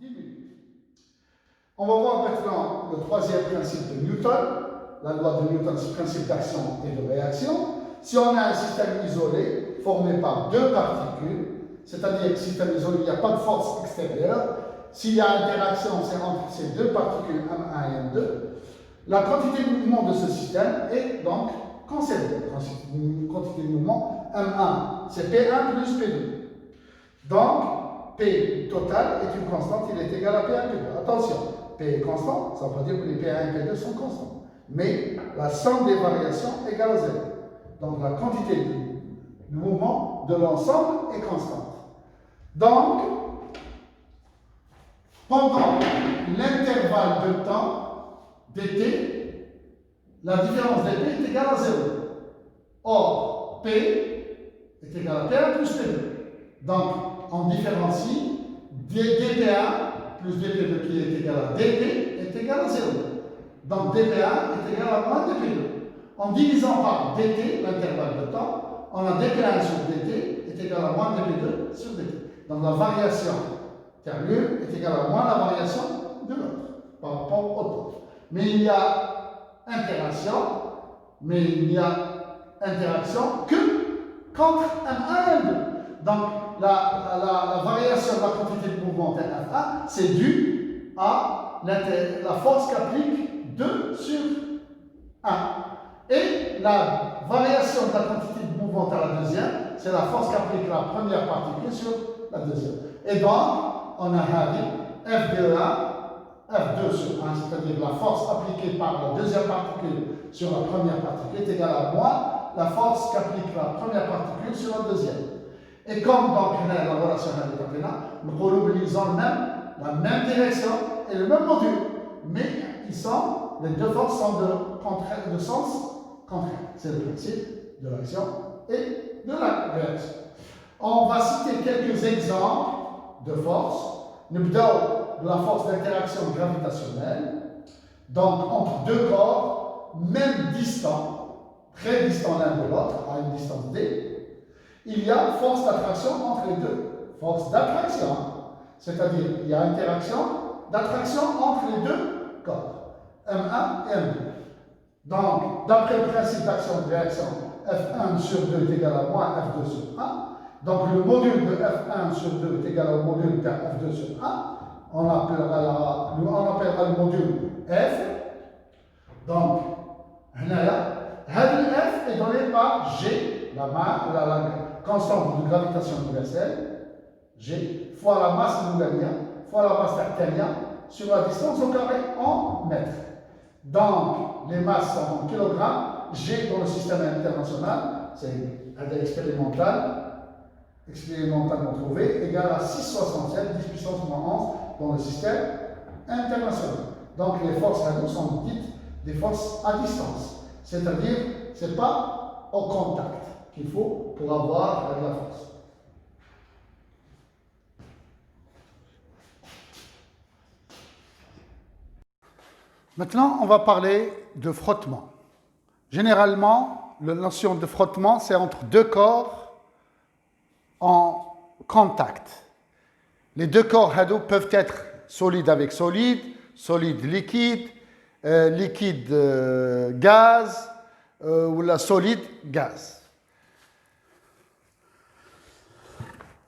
10 minutes. On va voir maintenant le troisième principe de Newton. La loi de Newton, c'est le principe d'action et de réaction. Si on a un système isolé, formé par deux particules, c'est-à-dire système isolé, il n'y a pas de force extérieure. S'il y a interaction, c'est entre ces deux particules M1 et M2. La quantité de mouvement de ce système est donc conservée. La quantité de mouvement M1, c'est P1 plus P2. Donc, P total est une constante, il est égal à P1 P2. Attention, P est constant, ça veut pas dire que les P1 et P2 sont constants. Mais la somme des variations est égale à 0. Donc, la quantité de mouvement de l'ensemble est constante. Donc, pendant l'intervalle de temps dt, la différence dt est égale à 0. Or, P est égal à P1 plus P2. Donc, on différencie dp1 plus dp2 qui est égal à dt est égal à 0. Donc, dp1 est égal à moins dp2. En divisant par dt, l'intervalle de temps, on a dp1 sur dt est égal à moins dp2 sur dt. Donc, la variation terminale est égale à moins la variation de l'autre par rapport au temps. Mais il y a interaction, que qu'entre M1 et M2. Donc, la variation de la quantité de mouvement F1, c'est dû à la force qu'applique 2 sur 1. Et la variation de la quantité de mouvement à la deuxième, c'est la force qu'applique la première particule sur la deuxième. Et donc, on a F de 1, F2 sur 1, c'est-à-dire la force appliquée par la deuxième particule sur la première particule est égale à moins la force qu'applique la première particule sur la deuxième. Et comme dans la relation Hamilton-Pena, nous mobilisons la même direction et le même module, mais les deux forces sont de sens contraire. C'est le principe de l'action et de la réaction. On va citer quelques exemples de forces. Nous parlons de la force d'interaction gravitationnelle. Donc, entre deux corps, même distants, très distants l'un de l'autre, à une distance d, il y a force d'attraction entre les deux. Force d'attraction, c'est-à-dire il y a interaction d'attraction entre les deux corps, M1 et M2. Donc, d'après le principe d'action et de réaction, F1 sur 2 est égal à moins F2 sur 1. Donc, le module de F1 sur 2 est égal au module de F2 sur 1. On appellera le module F. Donc, F est donné par G, la constante de gravitation universelle, G, fois la masse moularia, fois la masse tertiaire, sur la distance au carré en mètres. Donc, les masses sont en kilogrammes. G dans le système international, c'est expérimentalement trouvé, égale à 6,67, 10 puissance moins 11 dans le système international. Donc, les forces radio sont dites des forces à distance. C'est-à-dire, ce n'est pas au contact qu'il faut pour avoir de la force. Maintenant, on va parler de frottement. Généralement, la notion de frottement, c'est entre deux corps en contact. Les deux corps peuvent être solides avec solide, solide liquide, liquide gaz ou la solide gaz.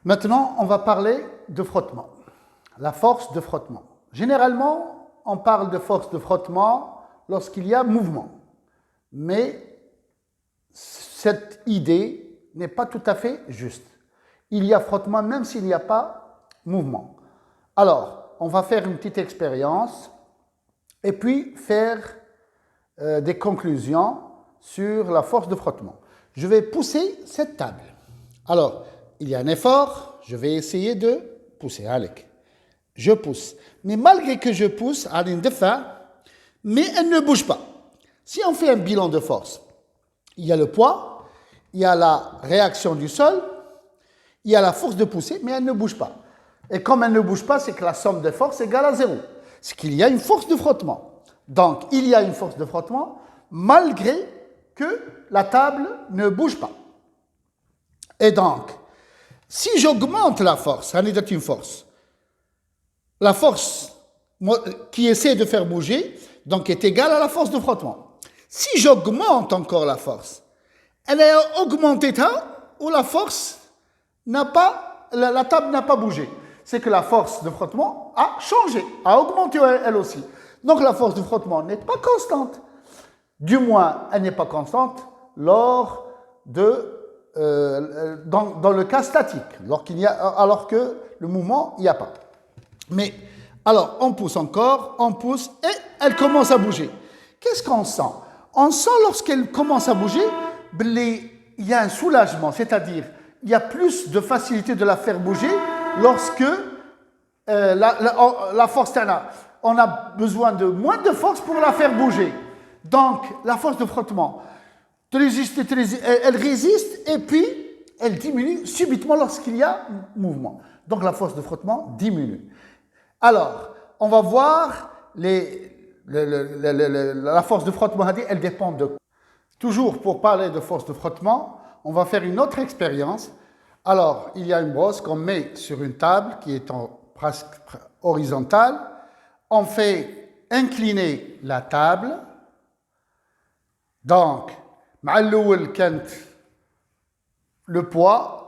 Maintenant, on va parler de frottement. La force de frottement. Généralement, on parle de force de frottement lorsqu'il y a mouvement. Mais cette idée n'est pas tout à fait juste. Il y a frottement même s'il n'y a pas mouvement. Alors, on va faire une petite expérience et puis faire des conclusions sur la force de frottement. Je vais pousser cette table. Alors, il y a un effort, je vais essayer de pousser. Allez, je pousse. Mais malgré que je pousse, à une fin, mais elle ne bouge pas. Si on fait un bilan de force, il y a le poids, il y a la réaction du sol, il y a la force de pousser, mais elle ne bouge pas. Et comme elle ne bouge pas, c'est que la somme des forces est égale à 0. C'est qu'il y a une force de frottement. Donc, il y a une force de frottement malgré que la table ne bouge pas. Et donc, si j'augmente la force, ça est une force, la force qui essaie de faire bouger, donc est égale à la force de frottement. Si j'augmente encore la force, elle est augmentée ou la force n'a pas, la table n'a pas bougé. C'est que la force de frottement a changé, a augmenté elle aussi. Donc la force de frottement n'est pas constante. Du moins, elle n'est pas constante lors de, dans le cas statique, alors que le mouvement, il n'y a pas. Mais alors, on pousse encore, on pousse et elle commence à bouger. Qu'est-ce qu'on sent? On sent lorsqu'elle commence à bouger, il y a un soulagement, c'est-à-dire il y a plus de facilité de la faire bouger lorsque la force est là. On a besoin de moins de force pour la faire bouger. Donc, la force de frottement, elle résiste et puis elle diminue subitement lorsqu'il y a mouvement. Donc, la force de frottement diminue. Alors, on va voir la force de frottement, elle dépend de... Toujours pour parler de force de frottement, on va faire une autre expérience. Alors, il y a une brosse qu'on met sur une table qui est presque horizontale. On fait incliner la table. Donc, le poids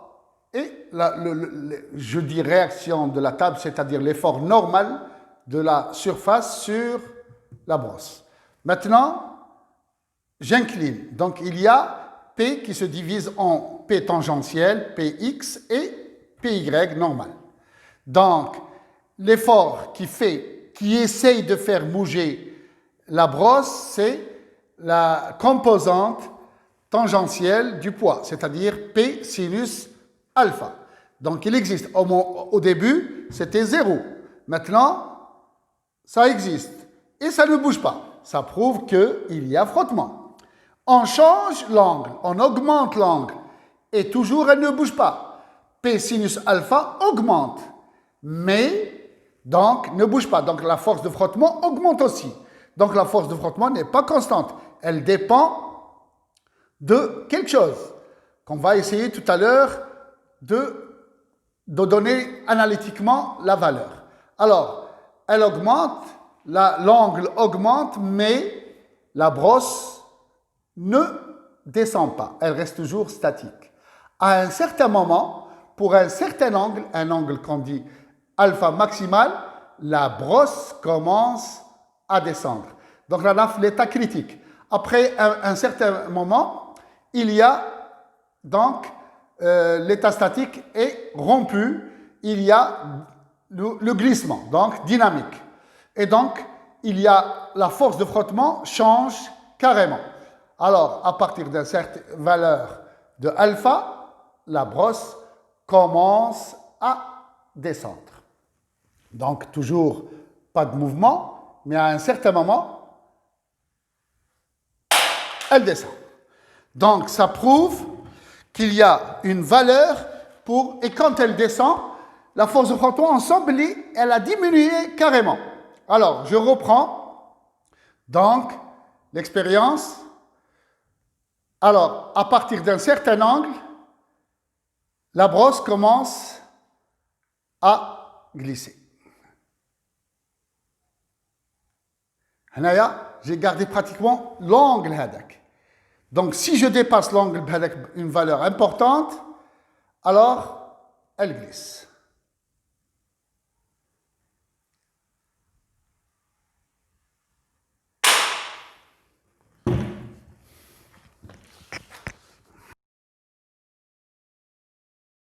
et je dis réaction de la table, c'est-à-dire l'effort normal de la surface sur la brosse. Maintenant, j'incline. Donc, il y a P qui se divise en P tangentiel, Px et Py normal. Donc, l'effort qui essaye de faire bouger la brosse, c'est la composante tangentielle du poids, c'est-à-dire P sinus alpha. Donc, il existe. Au début, c'était 0. Maintenant, ça existe. Et ça ne bouge pas. Ça prouve qu'il y a frottement. On change l'angle, on augmente l'angle. Et toujours, elle ne bouge pas. P sinus alpha augmente. Mais, donc, ne bouge pas. Donc, la force de frottement augmente aussi. Donc, la force de frottement n'est pas constante. Elle dépend de quelque chose qu'on va essayer tout à l'heure de donner analytiquement la valeur. Alors, elle augmente, l'angle augmente, mais la brosse ne descend pas. Elle reste toujours statique. À un certain moment, pour un certain angle, un angle qu'on dit alpha maximal, la brosse commence à descendre. Donc, là, l'état critique. Après un certain moment, il y a donc l'état statique est rompu, il y a le glissement, donc dynamique. Et donc, il y a la force de frottement change carrément. Alors, à partir d'une certaine valeur de alpha, la brosse commence à descendre. Donc, toujours pas de mouvement, mais à un certain moment, elle descend. Donc, ça prouve qu'il y a une valeur et quand elle descend, la force de frottement ensemble, elle a diminué carrément. Alors, je reprends. Donc, l'expérience. Alors, à partir d'un certain angle, la brosse commence à glisser. J'ai gardé pratiquement l'angle hadak. Donc, si je dépasse l'angle avec une valeur importante, alors elle glisse.